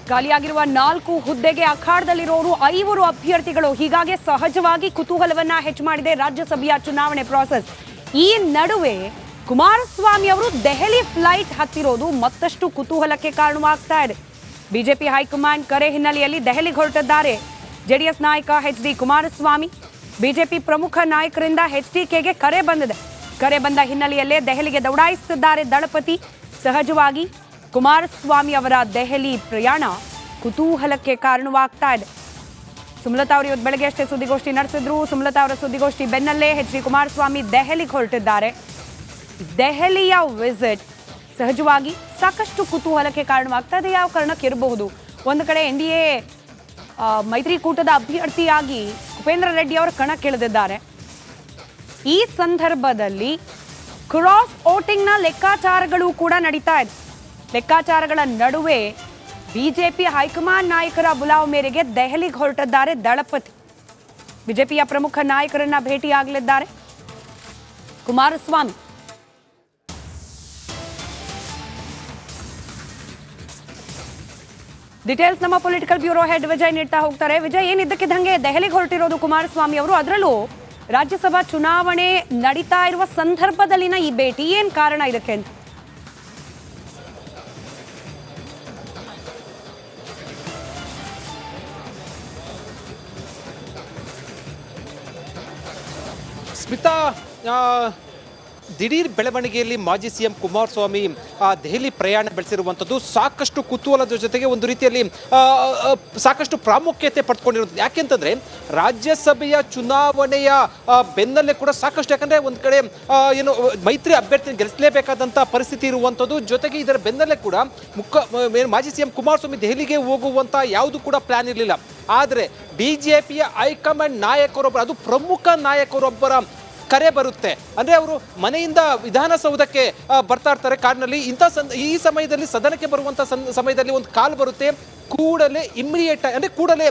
ಖಾಲಿಯಾಗಿರುವ 4 ಹುದ್ದೆಗೆ ಅಖಾಡದಲ್ಲಿರೋರು 5 ಅಭ್ಯರ್ಥಿಗಳು. ಹೀಗಾಗಿ ಸಹಜವಾಗಿ ಕುತೂಹಲವನ್ನ ಹೆಚ್ಚು ಮಾಡಿದೆ ರಾಜ್ಯಸಭೆಯ ಚುನಾವಣೆ ಪ್ರಾಸೆಸ್. ಈ ನಡುವೆ ಕುಮಾರಸ್ವಾಮಿ ಅವರು ದೆಹಲಿ ಫ್ಲೈಟ್ ಹತ್ತಿರೋದು ಮತ್ತಷ್ಟು ಕುತೂಹಲಕ್ಕೆ ಕಾರಣವಾಗ್ತಾ ಇದೆ. ಬಿಜೆಪಿ ಹೈಕಮಾಂಡ್ ಕರೆ ಹಿನ್ನೆಲೆಯಲ್ಲಿ ದೆಹಲಿಗೆ ಹೊರಟಿದ್ದಾರೆ ಜೆಡಿಎಸ್ ನಾಯಕ ಎಚ್.ಡಿ. ಕುಮಾರಸ್ವಾಮಿ. ಬಿಜೆಪಿ ಪ್ರಮುಖ ನಾಯಕರಿಂದ ಎಚ್ಡಿಕೆಗೆ ಕರೆ ಬಂದಿದೆ. ಕರೆ ಬಂದ ಹಿನ್ನೆಲೆಯಲ್ಲೇ ದೆಹಲಿಗೆ ದೌಡಾಯಿಸುತ್ತಿದ್ದಾರೆ ದಳಪತಿ. ಸಹಜವಾಗಿ ಕುಮಾರಸ್ವಾಮಿ ಅವರ ದೆಹಲಿ ಪ್ರಯಾಣ ಕುತೂಹಲಕ್ಕೆ ಕಾರಣವಾಗ್ತಾ ಇದೆ. ಸುಮಲತಾ ಅವರು ಇವತ್ತು ಬೆಳಗ್ಗೆ ಅಷ್ಟೇ ಸುದ್ದಿಗೋಷ್ಠಿ ನಡೆಸಿದ್ರು. ಸುಮಲತಾ ಅವರ ಸುದ್ದಿಗೋಷ್ಠಿ ಬೆನ್ನಲ್ಲೇ ಎಚ್.ಡಿ. ಕುಮಾರಸ್ವಾಮಿ ದೆಹಲಿಗೆ ಹೊರಟಿದ್ದಾರೆ. ದೆಹಲಿಯ ವಿಸಿಟ್ ಸಹಜವಾಗಿ ಸಾಕಷ್ಟು ಕುತೂಹಲಕ್ಕೆ ಕಾರಣವಾಗ್ತಾ ಇದೆ. ಯಾವ ಕಾರಣಕ್ಕೆ ಇರಬಹುದು? ಒಂದು ಕಡೆ NDA ಮೈತ್ರಿಕೂಟದ ಅಭ್ಯರ್ಥಿಯಾಗಿ ಉಪೇಂದ್ರ ರೆಡ್ಡಿ ಅವರು ಕಣಕ್ಕಿಳಿದಿದ್ದಾರೆ. ಈ ಸಂದರ್ಭದಲ್ಲಿ ಕ್ರಾಸ್ ವೋಟಿಂಗ್ನ ಲೆಕ್ಕಾಚಾರಗಳು ಕೂಡ ನಡೀತಾ ಇದೆ. ಲೆಕ್ಕಾಚಾರಗಳ ನಡುವೆ ಬಿಜೆಪಿ ಹೈಕಮಾಂಡ್ ನಾಯಕರ ಬುಲಾವ್ ಮೇರೆಗೆ ದೆಹಲಿಗೆ ಹೊರಟಿದ್ದಾರೆ ದಳಪತಿ. ಬಿಜೆಪಿಯ ಪ್ರಮುಖ ನಾಯಕರನ್ನ ಭೇಟಿಯಾಗಲಿದ್ದಾರೆ ಕುಮಾರಸ್ವಾಮಿ. ಡೀಟೇಲ್ಸ್ ನಮ್ಮ ಪೊಲಿಟಿಕಲ್ ಬ್ಯೂರೋ ಹೆಡ್ ವಿಜಯ್ ನೀಡ್ತಾ ಹೋಗ್ತಾರೆ. ವಿಜಯ್, ಏನಿದ್ದಕ್ಕಿದ್ದಂಗೆ ದೆಹಲಿಗೆ ಹೊರಟಿರೋದು ಕುಮಾರಸ್ವಾಮಿ ಅವರು, ಅದರಲ್ಲೂ ರಾಜ್ಯಸಭಾ ಚುನಾವಣೆ ನಡೀತಾ ಇರುವ ಸಂದರ್ಭದಲ್ಲಿನ ಈ ಭೇಟಿ, ಏನ್ ಕಾರಣ ಇದಕ್ಕೆ ಅಂತ? ಸ್ಮಿತಾ, ದಿಢೀರ್ ಬೆಳವಣಿಗೆಯಲ್ಲಿ ಮಾಜಿ CM ಕುಮಾರಸ್ವಾಮಿ ದೆಹಲಿ ಪ್ರಯಾಣ ಬೆಳೆಸಿರುವಂಥದ್ದು ಸಾಕಷ್ಟು ಕುತೂಹಲದ ಜೊತೆಗೆ ಒಂದು ರೀತಿಯಲ್ಲಿ ಸಾಕಷ್ಟು ಪ್ರಾಮುಖ್ಯತೆ ಪಡ್ಕೊಂಡಿರುವಂಥದ್ದು. ಯಾಕೆಂತಂದರೆ ರಾಜ್ಯಸಭೆಯ ಚುನಾವಣೆಯ ಬೆನ್ನಲ್ಲೇ ಕೂಡ ಸಾಕಷ್ಟು, ಯಾಕಂದರೆ ಒಂದು ಕಡೆ ಏನು ಮೈತ್ರಿ ಅಭ್ಯರ್ಥಿನ ಗೆಲ್ಲಿಸಲೇಬೇಕಾದಂಥ ಪರಿಸ್ಥಿತಿ ಇರುವಂಥದ್ದು. ಜೊತೆಗೆ ಇದರ ಬೆನ್ನಲ್ಲೇ ಕೂಡ ಮಾಜಿ CM ಕುಮಾರಸ್ವಾಮಿ ದೆಹಲಿಗೆ ಹೋಗುವಂಥ ಯಾವುದು ಕೂಡ ಪ್ಲಾನ್ ಇರಲಿಲ್ಲ. ಆದರೆ BJPಯ ಹೈಕಮಾಂಡ್ ನಾಯಕರೊಬ್ಬರು, ಅದು ಪ್ರಮುಖ ನಾಯಕರೊಬ್ಬರ ಕರೆ ಬರುತ್ತೆ. ಅಂದರೆ ಅವರು ಮನೆಯಿಂದ ವಿಧಾನಸೌಧಕ್ಕೆ ಬರ್ತಾ ಇರ್ತಾರೆ ಕಾರ್ನಲ್ಲಿ. ಈ ಸಮಯದಲ್ಲಿ ಸದನಕ್ಕೆ ಬರುವಂಥ ಸಮಯದಲ್ಲಿ ಒಂದು ಕಾಲ್ ಬರುತ್ತೆ, ಕೂಡಲೇ ಇಮ್ಮಿಡಿಯೇಟ್ ಅಂದರೆ ಕೂಡಲೇ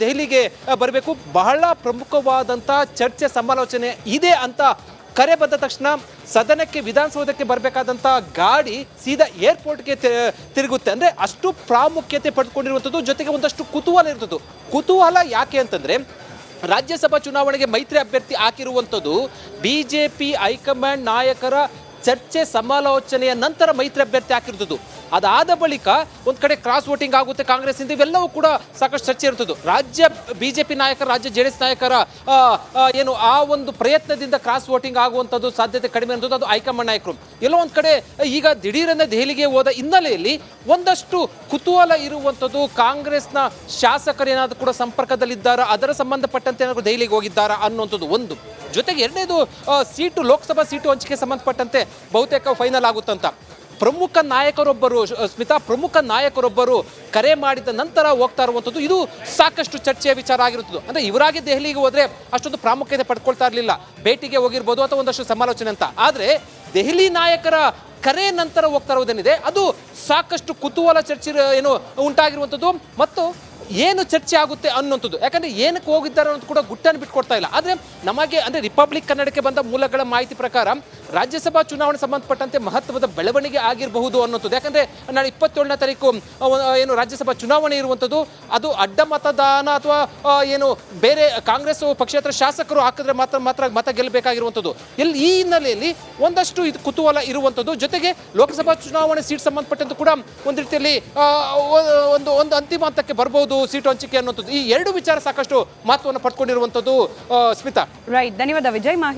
ದೆಹಲಿಗೆ ಬರಬೇಕು, ಬಹಳ ಪ್ರಮುಖವಾದಂಥ ಚರ್ಚೆ ಸಮಾಲೋಚನೆ ಇದೆ ಅಂತ ಕರೆ ಬಂದ ತಕ್ಷಣ ಸದನಕ್ಕೆ ವಿಧಾನಸೌಧಕ್ಕೆ ಬರಬೇಕಾದಂಥ ಗಾಡಿ ಸೀದಾ ಏರ್ಪೋರ್ಟ್ಗೆ ತಿರುಗುತ್ತೆ. ಅಂದರೆ ಅಷ್ಟು ಪ್ರಾಮುಖ್ಯತೆ ಪಡೆದುಕೊಂಡಿರುವಂಥದ್ದು. ಜೊತೆಗೆ ಒಂದಷ್ಟು ಕುತೂಹಲ ಇರ್ತದ್ದು. ಕುತೂಹಲ ಯಾಕೆ ಅಂತಂದರೆ ರಾಜ್ಯಸಭಾ ಚುನಾವಣೆಗೆ ಮೈತ್ರಿ ಅಭ್ಯರ್ಥಿ ಹಾಕಿರುವಂಥದ್ದು BJP ಹೈಕಮಾಂಡ್ ನಾಯಕರ ಚರ್ಚೆ ಸಮಾಲೋಚನೆಯ ನಂತರ ಮೈತ್ರಿ ಅಭ್ಯರ್ಥಿ ಹಾಕಿರುತ್ತದೆ. ಅದಾದ ಬಳಿಕ ಒಂದು ಕಡೆ ಕ್ರಾಸ್ ವೋಟಿಂಗ್ ಆಗುತ್ತೆ ಕಾಂಗ್ರೆಸ್ಸಿಂದ, ಇವೆಲ್ಲವೂ ಕೂಡ ಸಾಕಷ್ಟು ಚರ್ಚೆ ಇರ್ತದೆ. ರಾಜ್ಯ BJP ನಾಯಕರ, ರಾಜ್ಯ JDS ನಾಯಕರ ಏನು ಆ ಒಂದು ಪ್ರಯತ್ನದಿಂದ ಕ್ರಾಸ್ ವೋಟಿಂಗ್ ಆಗುವಂಥದ್ದು ಸಾಧ್ಯತೆ ಕಡಿಮೆ ಇರುತ್ತದೆ. ಅದು ಹೈಕಮಾಂಡ್ ನಾಯಕರು ಎಲ್ಲೋ ಒಂದು ಕಡೆ ಈಗ ದಿಢೀರನ್ನೇ ದೆಹಲಿಗೆ ಹೋದ ಹಿನ್ನೆಲೆಯಲ್ಲಿ ಒಂದಷ್ಟು ಕುತೂಹಲ ಇರುವಂಥದ್ದು. ಕಾಂಗ್ರೆಸ್ನ ಶಾಸಕರು ಏನಾದರೂ ಕೂಡ ಸಂಪರ್ಕದಲ್ಲಿದ್ದಾರಾ, ಅದರ ಸಂಬಂಧಪಟ್ಟಂತೆ ಏನಾದರೂ ದೆಹಲಿಗೆ ಹೋಗಿದ್ದಾರಾ ಅನ್ನುವಂಥದ್ದು ಒಂದು. ಜೊತೆಗೆ ಎರಡನೇದು ಸೀಟು, ಲೋಕಸಭಾ ಸೀಟು ಹಂಚಿಕೆ ಸಂಬಂಧಪಟ್ಟಂತೆ ಬಹುತೇಕ ಫೈನಲ್ ಆಗುತ್ತಂತ ಪ್ರಮುಖ ನಾಯಕರೊಬ್ಬರು, ಸ್ಮಿತಾ, ಪ್ರಮುಖ ನಾಯಕರೊಬ್ಬರು ಕರೆ ಮಾಡಿದ ನಂತರ ಹೋಗ್ತಾ ಇರುವಂಥದ್ದು. ಇದು ಸಾಕಷ್ಟು ಚರ್ಚೆಯ ವಿಚಾರ ಆಗಿರುತ್ತದೆ. ಅಂದರೆ ಇವರಾಗಿ ದೆಹಲಿಗೆ ಹೋದರೆ ಅಷ್ಟೊಂದು ಪ್ರಾಮುಖ್ಯತೆ ಪಡ್ಕೊಳ್ತಾ ಇರಲಿಲ್ಲ, ಭೇಟಿಗೆ ಹೋಗಿರ್ಬೋದು ಅಥವಾ ಒಂದಷ್ಟು ಸಮಾಲೋಚನೆ ಅಂತ. ಆದರೆ ದೆಹಲಿ ನಾಯಕರ ಕರೆ ನಂತರ ಹೋಗ್ತಾ ಇರೋದೇನಿದೆ ಅದು ಸಾಕಷ್ಟು ಕುತೂಹಲ ಚರ್ಚೆ ಏನು ಉಂಟಾಗಿರುವಂಥದ್ದು. ಮತ್ತು ಏನು ಚರ್ಚೆ ಆಗುತ್ತೆ ಅನ್ನುವಂಥದ್ದು. ಯಾಕಂದರೆ ಏನಕ್ಕೆ ಹೋಗಿದ್ದಾರೆ ಅನ್ನೋದು ಕೂಡ ಗುಟ್ಟನ್ನು ಬಿಟ್ಕೊಡ್ತಾ ಇಲ್ಲ. ಆದರೆ ನಮಗೆ ಅಂದರೆ ರಿಪಬ್ಲಿಕ್ ಕನ್ನಡಕ್ಕೆ ಬಂದ ಮೂಲಗಳ ಮಾಹಿತಿ ಪ್ರಕಾರ ರಾಜ್ಯಸಭಾ ಚುನಾವಣೆ ಸಂಬಂಧಪಟ್ಟಂತೆ ಮಹತ್ವದ ಬೆಳವಣಿಗೆ ಆಗಿರಬಹುದು ಅನ್ನೋಂಥದ್ದು. ಯಾಕಂದರೆ ನಾಳೆ 27ನೇ ತಾರೀಕು ಏನು ರಾಜ್ಯಸಭಾ ಚುನಾವಣೆ ಇರುವಂಥದ್ದು, ಅದು ಅಡ್ಡ ಮತದಾನ ಅಥವಾ ಏನು ಬೇರೆ ಕಾಂಗ್ರೆಸ್ ಪಕ್ಷೇತರ ಶಾಸಕರು ಹಾಕಿದ್ರೆ ಮಾತ್ರ ಮತ ಗೆಲ್ಲಬೇಕಾಗಿರುವಂಥದ್ದು. ಈ ಹಿನ್ನೆಲೆಯಲ್ಲಿ ಒಂದಷ್ಟು ಇದು ಕುತೂಹಲ ಇರುವಂಥದ್ದು. ಜೊತೆಗೆ ಲೋಕಸಭಾ ಚುನಾವಣೆ ಸೀಟ್ ಸಂಬಂಧಪಟ್ಟಂತೆ ಕೂಡ ಒಂದು ರೀತಿಯಲ್ಲಿ ಒಂದು ಅಂತಿಮ ಹಂತಕ್ಕೆ ಬರ್ಬೋದು ಸೀಟು ಹಂಚಿಕೆ ಅನ್ನುವಂಥದ್ದು. ಈ ಎರಡು ವಿಚಾರ ಸಾಕಷ್ಟು ಮಹತ್ವವನ್ನು ಪಡ್ಕೊಂಡಿರುವಂಥದ್ದು ಸ್ಮಿತಾ. ರೈಟ್, ಧನ್ಯವಾದ ವಿಜಯ್ ಮಾಹಿತಿ